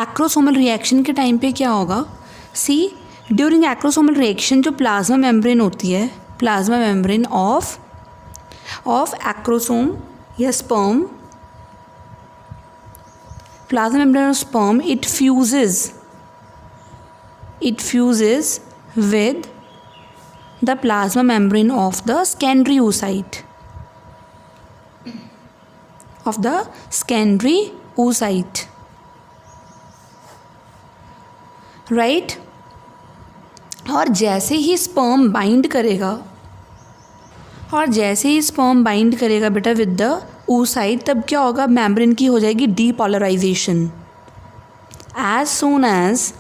Acrosomal reaction के time पे क्या होगा, सी ड्यूरिंग एक्रोसोमल रिएक्शन जो प्लाज्मा मेम्ब्रेन होती है, प्लाज्मा मेम्ब्रेन ऑफ एक्रोसोम या sperm, plasma membrane of sperm, it fuses with the plasma membrane of the secondary oocyte, right? और जैसे ही स्पर्म बाइंड करेगा बेटा विद द oocyte, तब क्या होगा, मेम्ब्रेन की हो जाएगी depolarization. As soon as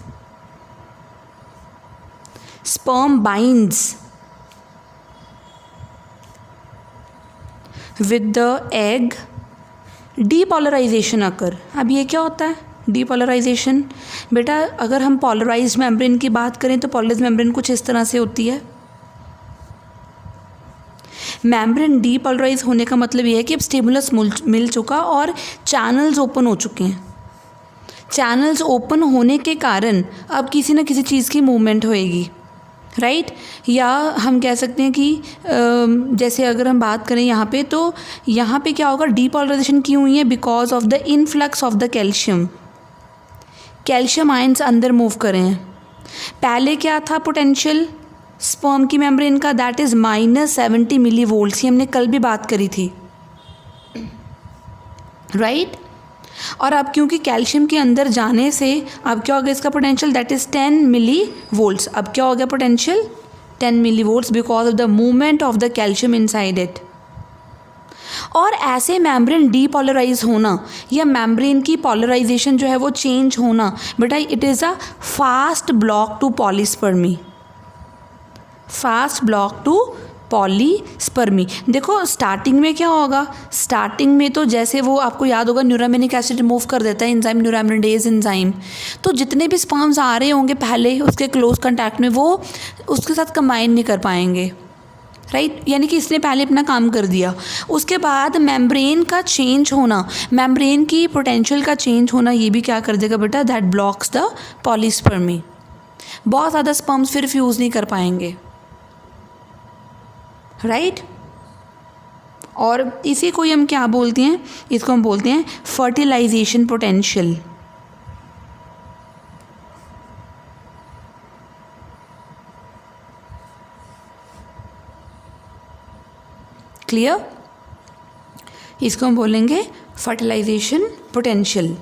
sperm binds with the egg, depolarization occur. अब ये क्या होता है डीपोलराइजेशन? बेटा अगर हम पोलराइज्ड मेम्ब्रेन की बात करें तो पोलराइज्ड मेम्ब्रेन कुछ इस तरह से होती है. मेम्ब्रेन डीपोलराइज होने का मतलब ये है कि अब स्टिमुलस मिल चुका और चैनल्स ओपन हो चुके हैं. चैनल्स ओपन होने के कारण अब किसी न किसी चीज़ की मूवमेंट होएगी, राइट? या हम कह सकते हैं कि जैसे अगर हम बात करें यहाँ पे, तो यहाँ पे क्या होगा, डीपोलराइजेशन क्यों हुई है? Because of the influx of the calcium ions अंदर मूव करें हैं. पहले क्या था पोटेंशियल स्पर्म की मेम्ब्रेन का, दैट इज़ -70 मिली वोल्ट्स. ये हमने कल भी बात करी थी, राइट? और अब क्योंकि कैल्शियम के अंदर जाने से अब क्या हो गया इसका potential, that is 10 millivolts. अब क्या हो गया potential 10 millivolts because of the movement of the calcium inside it. और ऐसे मेम्ब्रेन डीपोलराइज होना या मेम्ब्रेन की पोलराइजेशन जो है वो चेंज होना, बेटा it is a fast block to polyspermy. देखो स्टार्टिंग में क्या होगा, स्टार्टिंग में तो जैसे वो आपको याद होगा न्यूरामिनिक एसिड रिमूव कर देता है एंजाइम, न्यूरामिनिडेज एंजाइम. तो जितने भी स्पर्म्स आ रहे होंगे पहले उसके क्लोज कंटैक्ट में, वो उसके साथ कंबाइन नहीं कर पाएंगे, राइट? यानी कि इसने पहले अपना काम कर दिया. उसके बाद मेम्ब्रेन का चेंज होना, मेम्ब्रेन की पोटेंशियल का चेंज होना, ये भी क्या कर देगा बेटा, दैट ब्लॉक्स द पॉलीस्पर्मी. बहुत ज़्यादा स्पर्म्स फिर फ्यूज़ नहीं कर पाएंगे, राइट? और इसी को ही हम क्या बोलते हैं, इसको हम बोलते हैं फर्टिलाइजेशन पोटेंशियल. क्लियर? इसको हम बोलेंगे फर्टिलाइजेशन पोटेंशियल.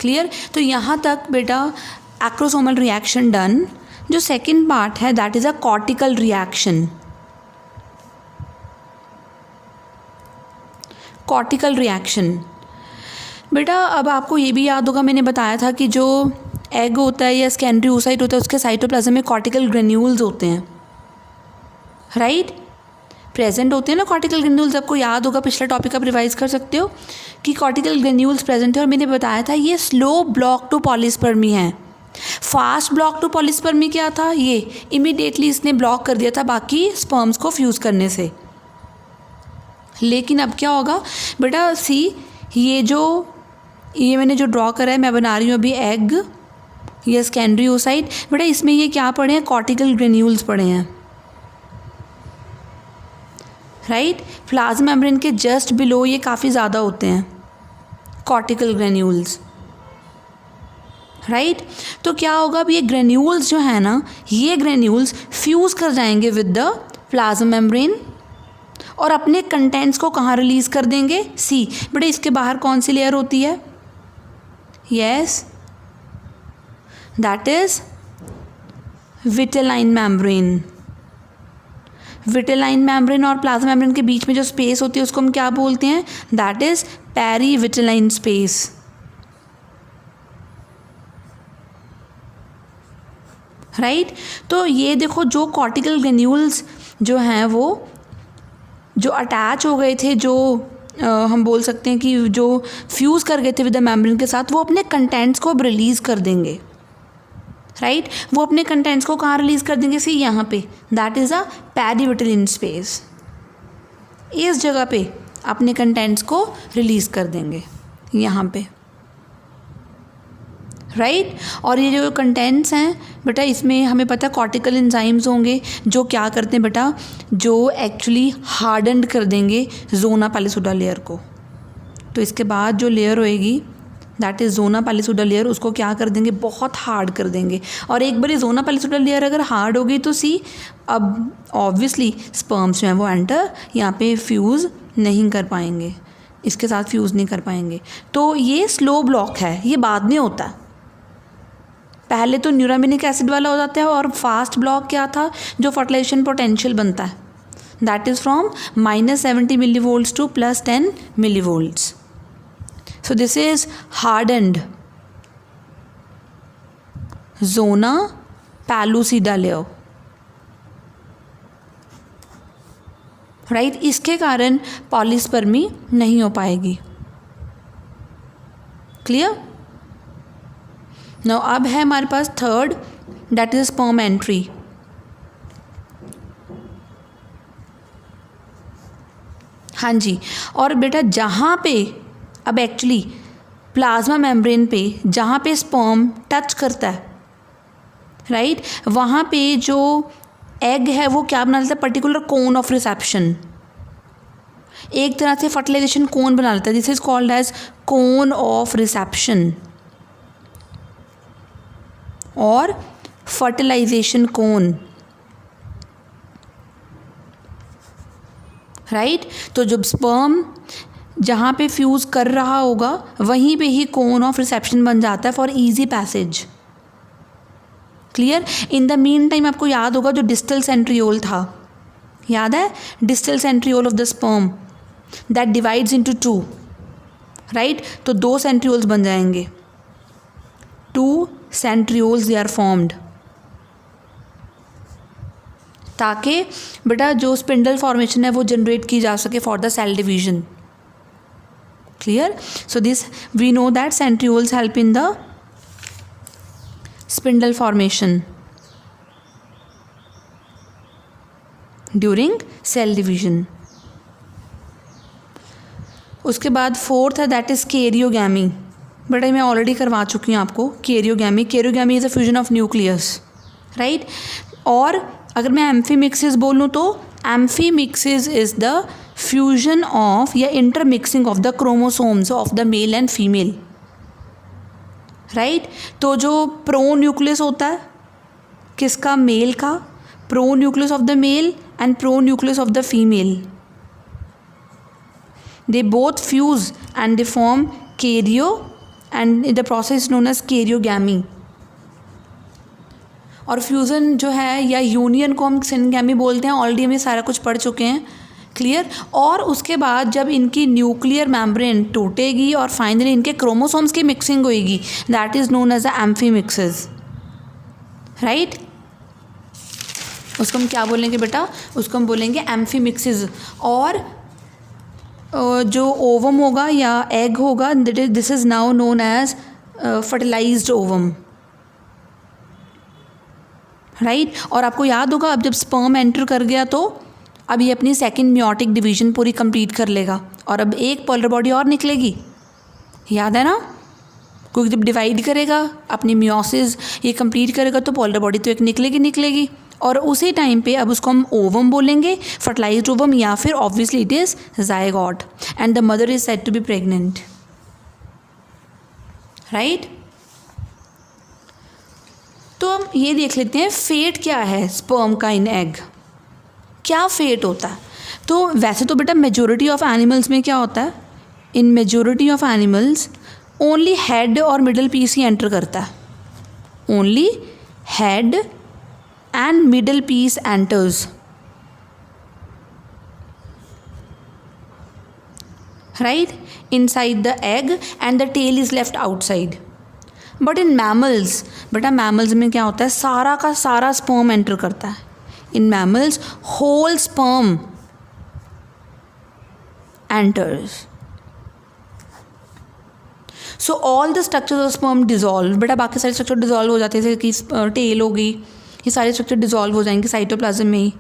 क्लियर? तो यहाँ तक बेटा एक्रोसोमल रिएक्शन डन. जो सेकंड पार्ट है that is a cortical reaction. Cortical reaction बेटा अब आपको ये भी याद होगा, मैंने बताया था कि जो एग होता है या सेकेंडरी oocyte होता है उसके साइटोप्लाज्म में कॉर्टिकल ग्रेन्यूल्स होते हैं, राइट? प्रेजेंट होते हैं ना कॉर्टिकल ग्रेन्यूल्स. आपको याद होगा, पिछला टॉपिक आप रिवाइज कर सकते हो कि कॉर्टिकल ग्रेन्यूल्स प्रेजेंट है. और मैंने बताया था ये स्लो ब्लॉक टू पॉलीस्पर्मी है. फास्ट ब्लॉक टू पॉलीस्पर्मी क्या था, ये इमीडिएटली इसने ब्लॉक कर दिया था बाकी स्पर्म्स को फ्यूज़ करने से. लेकिन अब क्या होगा बेटा, सी ये मैंने जो ड्रॉ करा है, मैं बना रही हूँ अभी एग या सेकेंडरी oocyte. बेटा इसमें ये क्या पढ़े हैं, कॉर्टिकल ग्रेन्यूल्स पढ़े हैं, राइट? प्लाज्मा मेम्ब्रेन के जस्ट बिलो ये काफ़ी ज़्यादा होते हैं कॉर्टिकल ग्रेन्यूल्स, राइट? तो क्या होगा, अब ये ग्रेन्यूल्स जो है ना, ये ग्रेन्यूल्स फ्यूज़ कर जाएंगे विद द प्लाज्मा मेम्ब्रेन और अपने कंटेंट्स को कहाँ रिलीज़ कर देंगे, सी. बेटा इसके बाहर कौन सी लेयर होती है, yes that is vitelline membrane. Vitelline membrane और प्लाज्मा मेम्ब्रेन के बीच में जो स्पेस होती है उसको हम क्या बोलते हैं, दैट इज़ पेरीविटेलाइन स्पेस, राइट? तो ये देखो जो कॉर्टिकल ग्रेन्यूल्स जो हैं वो जो अटैच हो गए थे, जो हम बोल सकते हैं कि जो फ्यूज़ कर गए थे विद द मेम्ब्रेन के साथ, वो अपने कंटेंट्स को अब रिलीज़ कर देंगे, राइट? वो अपने कंटेंट्स को कहाँ रिलीज़ कर देंगे, सी यहाँ पे, दैट इज़ अ पेरीविटेलाइन स्पेस. इस जगह पे अपने कंटेंट्स को रिलीज़ कर देंगे यहाँ पे, राइट और ये जो कंटेंट्स हैं बेटा, इसमें हमें पता है कॉर्टिकल एंजाइम्स होंगे जो क्या करते हैं बेटा, जो एक्चुअली हार्डन्ड कर देंगे ज़ोना पैलिसोडा लेयर को। तो इसके बाद जो लेयर होएगी दैट इज़ ज़ोना पैलिसोडा लेयर, उसको क्या कर देंगे, बहुत हार्ड कर देंगे। और एक बार ज़ोना पैलिसोडा लेयर अगर हार्ड हो गई तो सी अब ऑब्वियसली स्पर्म्स जो हैं वो एंटर यहाँ पे फ्यूज़ नहीं कर पाएंगे, इसके साथ फ्यूज़ नहीं कर पाएंगे। तो ये स्लो ब्लॉक है, ये बाद में होता है। पहले तो न्यूरामिनिक एसिड वाला हो जाता है और फास्ट ब्लॉक क्या था, जो फर्टिलाइजेशन पोटेंशियल बनता है that is from -70 millivolts to +10 millivolts. So this is hardened zona pellucida layer. Right इसके कारण पॉलीस्पर्मी नहीं हो पाएगी। क्लियर। नाउ अब है हमारे पास third that is sperm entry. हाँ जी, और बेटा जहाँ पे अब एक्चुअली प्लाज्मा मेम्ब्रेन पे जहाँ पे स्पर्म टच करता है राइट, वहाँ पे जो एग है वो क्या बना लेता है, पर्टिकुलर कोन ऑफ रिसेप्शन, एक तरह से फर्टिलाइजेशन कोन बना लेता है। This is called as cone of reception और फर्टिलाइजेशन कोन। राइट तो जब स्पर्म जहाँ पे फ्यूज़ कर रहा होगा वहीं पे ही कोन ऑफ रिसेप्शन बन जाता है for easy passage. Clear. In the mean time आपको याद होगा जो डिस्टल सेंट्रियोल था, याद है, distal centriole of the sperm that divides into 2 right, तो 2 सेंट्रियोल्स बन जाएंगे, 2 सेंट्रियोल्स दे आर फॉर्म्ड, ताकि बेटा जो स्पिंडल फॉर्मेशन है वो जनरेट की जा सके for the cell division. Clear. So this we know that centrioles help in the spindle formation during cell division. उसके बाद फोर्थ है दैट इज कैरियोगैमी। बेटा मैं ऑलरेडी करवा चुकी हूँ आपको karyogamy. Karyogamy is a fusion of nucleus right. और अगर मैं एम्फीमिक्सिस बोलूँ तो amphimixis is the fusion of या intermixing of the chromosomes of the male and female. Right तो जो प्रो न्यूक्लियस होता है किसका, मेल का, pronucleus of the male and pronucleus of the female, they both fuse and they form karyo and the process is known as karyogamy। और fusion जो है या यूनियन को हम सिनगैमी बोलते हैं, ऑलरेडी हम ये सारा कुछ पढ़ चुके हैं। क्लियर। और उसके बाद जब इनकी न्यूक्लियर मेम्ब्रेन टूटेगी और फाइनली इनके क्रोमोसोम्स की मिक्सिंग होएगी that is known as the amphimixis. Right उसको हम क्या बोलेंगे बेटा, उसको हम बोलेंगे एम्फीमिक्सिस। और जो ओवम होगा या एग होगा this is now known as fertilized ovum. Right और आपको याद होगा अब जब स्पर्म एंटर कर गया तो अब ये अपनी सेकंड मियोटिक डिवीजन पूरी कंप्लीट कर लेगा और अब एक पोलर बॉडी और निकलेगी, याद है ना, क्योंकि जब डिवाइड करेगा अपनी मियोसिस ये कंप्लीट करेगा तो पोलर बॉडी तो एक निकलेगी और उसी टाइम पे अब उसको हम ओवम बोलेंगे, फर्टिलाइज्ड ओवम, या फिर obviously it is zygote and the mother is said to be pregnant. Right तो हम ये देख लेते हैं फेट क्या है स्पर्म का इन एग, क्या फेट होता है। तो वैसे तो बेटा मेजोरिटी ऑफ एनिमल्स में क्या होता है, in majority of animals only head और मिडल पीस ही एंटर करता है, only head and middle piece enters। Right inside the egg and the tail is left outside। But in mammals, बेटा mammals में क्या होता है, सारा का सारा sperm enter करता है। In mammals whole sperm enters। So all the structures of sperm dissolve। बेटा बाकी सारे स्ट्रक्चर डिजॉल्व हो जाते हैं, जैसे कि टेल हो गई, ये सारे स्ट्रक्चर डिजॉल्व हो जाएंगे साइटोप्लाज्म में ही।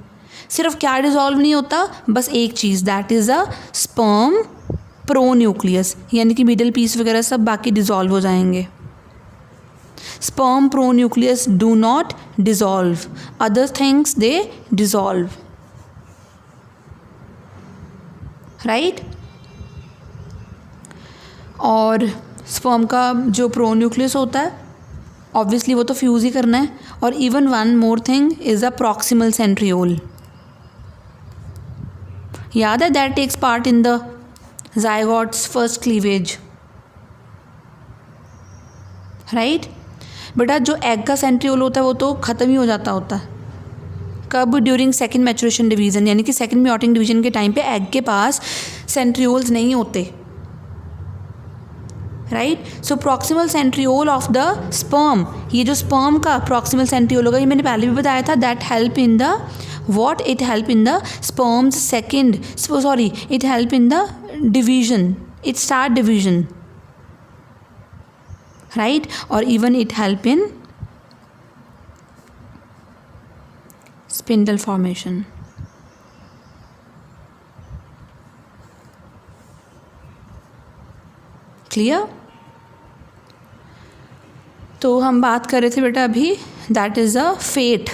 सिर्फ क्या डिजॉल्व नहीं होता, बस एक चीज़ that is a sperm pronucleus, यानी कि मिडल पीस वगैरह सब बाकी डिजॉल्व हो जाएंगे। Sperm pronucleus do not dissolve. Other things they dissolve. Right? और स्पर्म का जो प्रोन्यूक्लियस होता है ऑब्वियसली वो तो फ्यूज़ ही करना है. और even one more thing is the proximal centriole. याद है that takes part in the zygote's first cleavage. Right? बेटा जो एग का सेंट्रियोल होता है वो तो ख़त्म ही हो जाता होता है. कब? ड्यूरिंग सेकेंड मैचुरेशन डिवीज़न, यानी कि सेकेंड मेयोटिक डिवीजन के टाइम पे एग के पास सेंट्रियोल्स नहीं होते. Right? So proximal centriole of the sperm, ये जो स्पर्म का प्रॉक्सिमल सेंट्रियोल होगा, ये मैंने पहले भी बताया था, that help in the what it help in the sperm's second, sorry, it help in the division, it start division, right? Or even it help in spindle formation. Clear? तो हम बात कर रहे थे बेटा अभी, दैट इज़ अ फेट.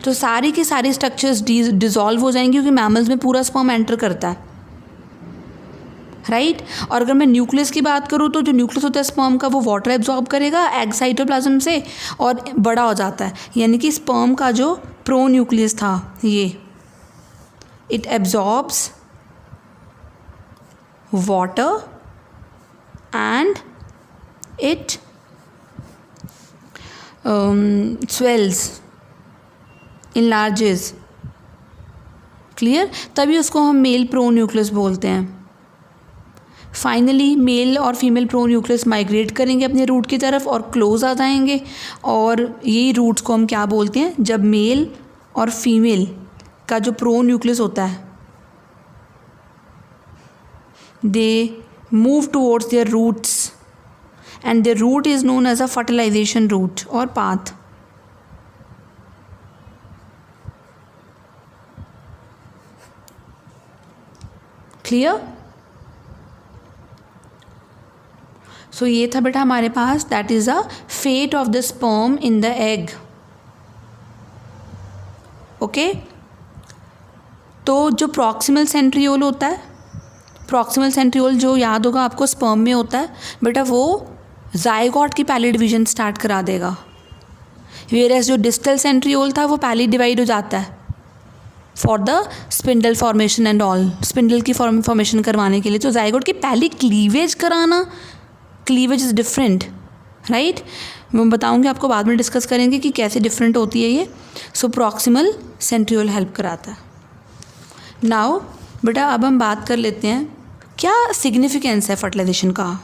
तो सारी की सारी स्ट्रक्चर्स डिज़ोल्व हो जाएंगी क्योंकि मैमल्स में पूरा स्पर्म एंटर करता है. राइट? और अगर मैं न्यूक्लियस की बात करूँ तो जो न्यूक्लियस होता है स्पर्म का वो वाटर एब्जॉर्ब करेगा एग साइटोप्लाज्म से और बड़ा हो जाता है. यानी कि स्पर्म का जो प्रो न्यूक्लियस था ये, it absorbs water and it swells, enlarges. Clear? तभी उसको हम मेल प्रो न्यूक्लियस बोलते हैं. फाइनली मेल और फीमेल प्रो न्यूक्लियस माइग्रेट करेंगे अपने रूट की तरफ और क्लोज आ जाएंगे. और यही रूट्स को हम क्या बोलते हैं? जब मेल और फीमेल का जो प्रो न्यूक्लियस होता है they move towards their roots and the root is known as a fertilization route or path. Clear? So ये था बेटा हमारे पास, that is a fate of the sperm in the egg. Okay? तो जो proximal centriole होता है, proximal centriole जो याद होगा आपको स्पर्म में होता है बेटा, वो ज़ायगोट की पहली डिवीजन स्टार्ट करा देगा. वेयरएस जो डिस्टल सेंट्रियोल था वो पहले डिवाइड हो जाता है for the spindle formation and all, spindle की फॉर्मेशन करवाने के लिए. तो ज़ायगोट की पहली क्लीवेज कराना, क्लीवेज इज़ डिफरेंट. राइट? मैं बताऊंगी आपको, बाद में डिस्कस करेंगे कि कैसे डिफरेंट होती है ये. सो प्रॉक्सिमल सेंट्रियोल हेल्प कराता है. नाउ बेटा अब हम बात कर लेते हैं क्या सिग्निफिकेंस है फर्टिलाइजेशन का,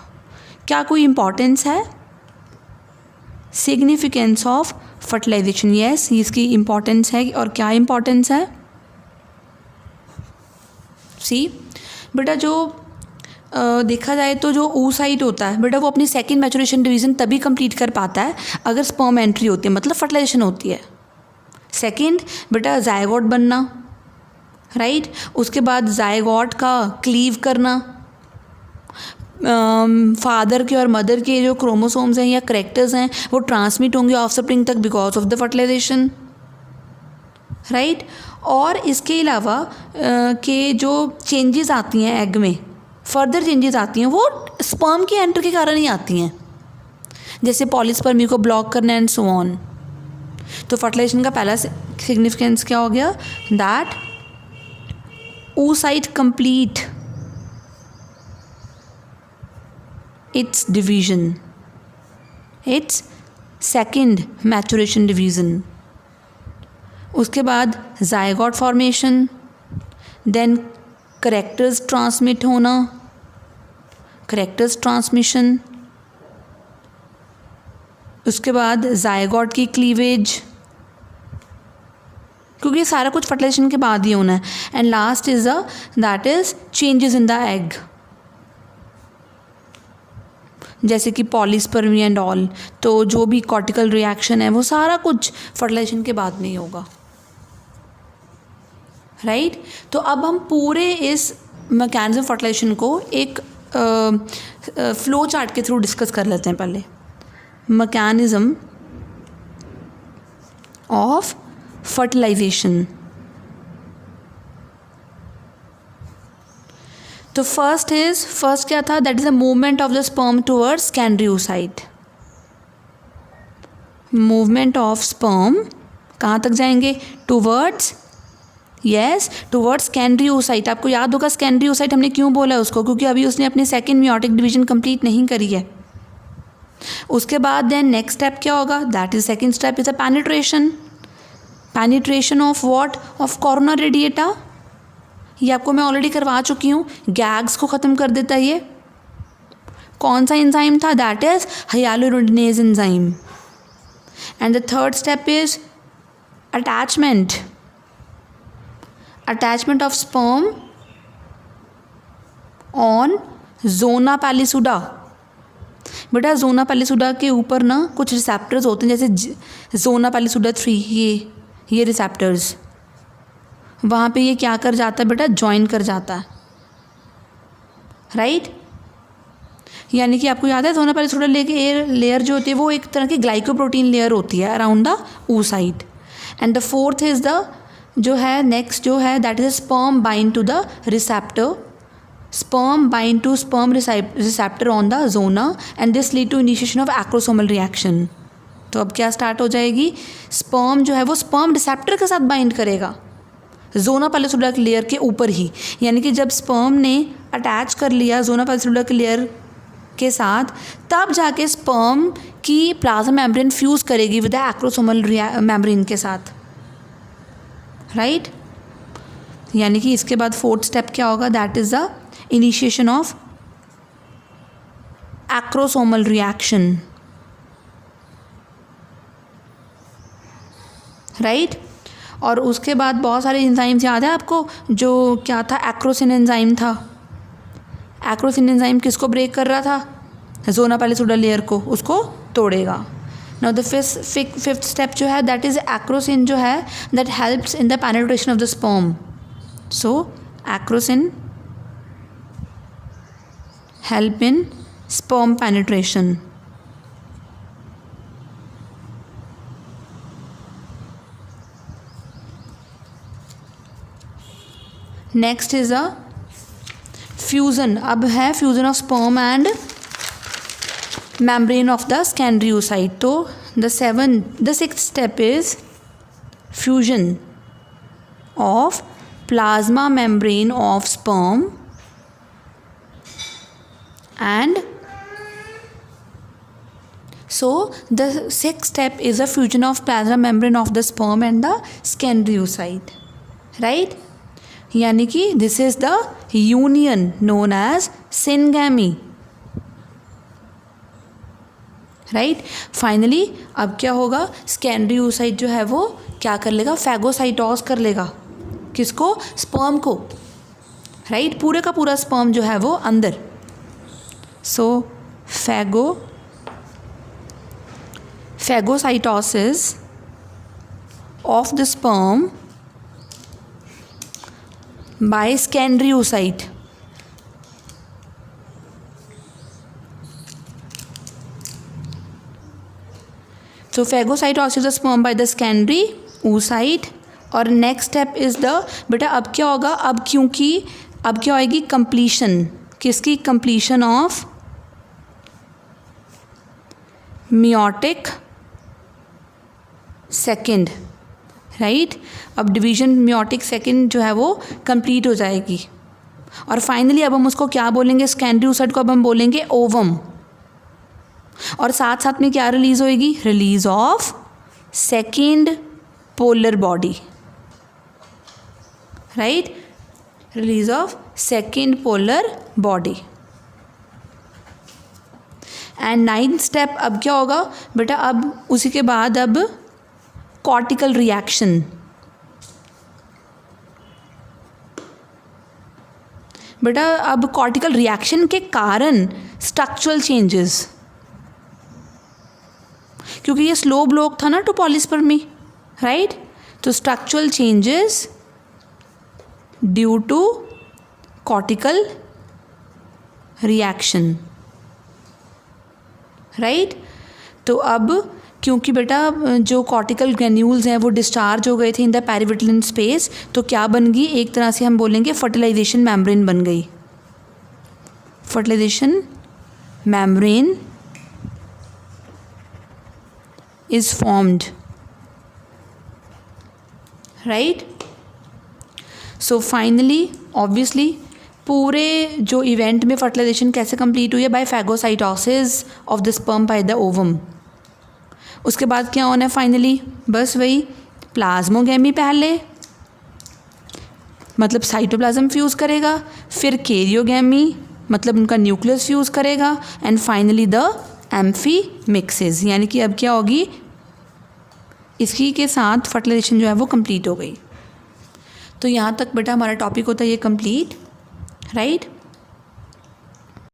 क्या कोई इम्पॉर्टेंस है? Significance of fertilization. यस, इसकी इम्पॉर्टेंस है. और क्या इम्पॉर्टेंस है? सी बेटा जो देखा जाए तो जो oocyte होता है बेटा वो अपनी सेकेंड मैचुरेशन डिवीज़न तभी कंप्लीट कर पाता है अगर स्पर्म एंट्री होती है, मतलब फर्टिलाइजेशन होती है. सेकेंड बेटा ज़ायगोट बनना. राइट? उसके बाद ज़ायगोट का क्लीव करना, फादर के और मदर के जो क्रोमोसोम्स हैं या करेक्टर्स हैं वो ट्रांसमिट होंगे ऑफस्प्रिंग तक because of the fertilization. Right? और इसके अलावा के जो चेंजेस आती हैं एग में, फर्दर चेंजेस आती हैं वो स्पर्म की एंटर के कारण ही आती हैं, जैसे पॉलीस्पर्मी को ब्लॉक करना एंड सो ऑन. तो फर्टिलाइजेशन का पहला सिग्निफिकेंस क्या हो गया? That oocyte complete its division, its second maturation division. उसके बाद zygote formation, then characters transmit होना, करेक्टर्स ट्रांसमिशन, उसके बाद ज़ायगोट की क्लीवेज, क्योंकि ये सारा कुछ फर्टिलाइजेशन के बाद ही होना है. And last is that is changes in the egg, जैसे कि पॉलीस्पर्मी एंड ऑल. तो जो भी कॉर्टिकल रिएक्शन है वो सारा कुछ फर्टिलाइजेशन के बाद में ही होगा. राइट? तो अब हम पूरे इस मैकेनिज्म फर्टिलाइजेशन को एक फ्लो चार्ट के थ्रू डिस्कस कर लेते हैं. पहले mechanism of fertilization. तो फर्स्ट क्या था, that is the movement of the sperm towards secondary oocyte. Movement of sperm कहाँ तक जाएंगे, टूवर्ड्स secondary oocyte. आपको याद होगा secondary oocyte हमने क्यों बोला उसको, क्योंकि अभी उसने अपनी सेकेंड मियोटिक डिवीजन कंप्लीट नहीं करी है. उसके बाद देन नेक्स्ट स्टेप क्या होगा, that is second step is a penetration of what, of corona radiata. ये आपको मैं ऑलरेडी करवा चुकी हूँ. गैग्स को ख़त्म कर देता है ये. कौन सा एंजाइम था, that is hyaluronidase enzyme. And the third step is attachment of sperm on zona pellucida. बेटा जोना पैलिसुडा के ऊपर ना कुछ रिसेप्टर्स होते हैं, जैसे जोना पैलिसुडा 3, ये रिसेप्टर्स, वहाँ पे ये क्या कर जाता है बेटा, ज्वाइन कर जाता है. राइट. यानी कि आपको याद है जोना पैलिसुडा लेयर जो होती है वो एक तरह की ग्लाइकोप्रोटीन लेयर होती है around the oocyte. And the fourth is the जो है नेक्स्ट जो है that is sperm bind to the receptor. sperm bind to sperm receptor on the zona and this lead to initiation of acrosomal reaction. तो अब क्या start हो जाएगी, sperm जो है वो स्पर्म रिसेप्टर के साथ बाइंड करेगा जोना पैलिसुडा के लेयर के ऊपर ही. यानी कि जब स्पर्म ने अटैच कर लिया जोना पैलिसुडा के लेयर के साथ, तब जाके स्पर्म की प्लाज्मा मेम्ब्रेन फ्यूज़ करेगी विद द एक्रोसोमल मेम्ब्रेन के साथ. राइट. यानी कि इसके बाद फोर्थ स्टेप क्या होगा, that is the initiation of acrosomal reaction. Right. और उसके बाद बहुत सारे एंजाइम्स याद है आपको, जो क्या था, एक्रोसिन एंजाइम था. एक्रोसिन एंजाइम किसको ब्रेक कर रहा था, जोना पैलिसुडा लेयर को, उसको तोड़ेगा. नाउ द फिफ्थ स्टेप जो है दैट इज एक्रोसिन जो है that helps in the penetration of the sperm. So acrosin help in sperm penetration. Next is a fusion. अब है fusion of sperm and membrane of the secondary oocyte. तो the sixth step is fusion of plasma membrane of sperm and so the sixth step is a fusion of plasma membrane of the sperm and the secondary oocyte. Right. यानी कि this is the union known as syngamy. Right. Finally अब क्या होगा, secondary oocyte जो है वो क्या कर लेगा, फैगोसाइटोस कर लेगा. किसको, स्पर्म को. राइट. पूरे का पूरा स्पर्म जो है वो अंदर. So phagocytosis of the sperm by secondary oocyte. So phagocytosis of sperm by the secondary oocyte. और नेक्स्ट स्टेप इज़ द, बेटा अब क्या होगा, अब क्योंकि अब क्या होएगी, कंप्लीशन. किसकी, completion of meiotic second. Right. अब डिवीजन मियोटिक सेकेंड जो है वो कंप्लीट हो जाएगी. और फाइनली अब हम उसको क्या बोलेंगे, सेकेंडरी oocyte को अब हम बोलेंगे ओवम. और साथ साथ में क्या रिलीज होएगी, release of second polar body. Right. Release of second polar body. And ninth step अब क्या होगा बेटा, अब उसी के बाद अब कॉर्टिकल रिएक्शन. बेटा अब कॉर्टिकल रिएक्शन के कारण स्ट्रक्चरल चेंजेस, क्योंकि ये स्लो ब्लॉक था ना टू पॉलीस्पर्मी. राइट. तो structural changes due to cortical reaction. Right. तो अब क्योंकि बेटा जो कॉर्टिकल ग्रेन्यूल्स हैं वो डिस्चार्ज हो गए थे इन द पेरिविटलिन स्पेस, तो क्या बन गई, एक तरह से हम बोलेंगे फर्टिलाइजेशन मेम्ब्रेन बन गई। Fertilization membrane is formed, right. So finally obviously पूरे जो इवेंट में फर्टिलाइजेशन कैसे कंप्लीट हुई है, by phagocytosis of the sperm by the ovum. उसके बाद क्या होना है फाइनली, बस वही प्लाज्मोगेमी पहले, मतलब साइटोप्लाज्म फ्यूज़ करेगा, फिर कैरियोगेमी मतलब उनका न्यूक्लियस फ्यूज़ करेगा, एंड फाइनली द एम्फीमिक्सिस, यानी कि अब क्या होगी, इसी के साथ फर्टिलाइजेशन जो है वो कंप्लीट हो गई। तो यहाँ तक बेटा हमारा टॉपिक होता है ये कंप्लीट, राइट।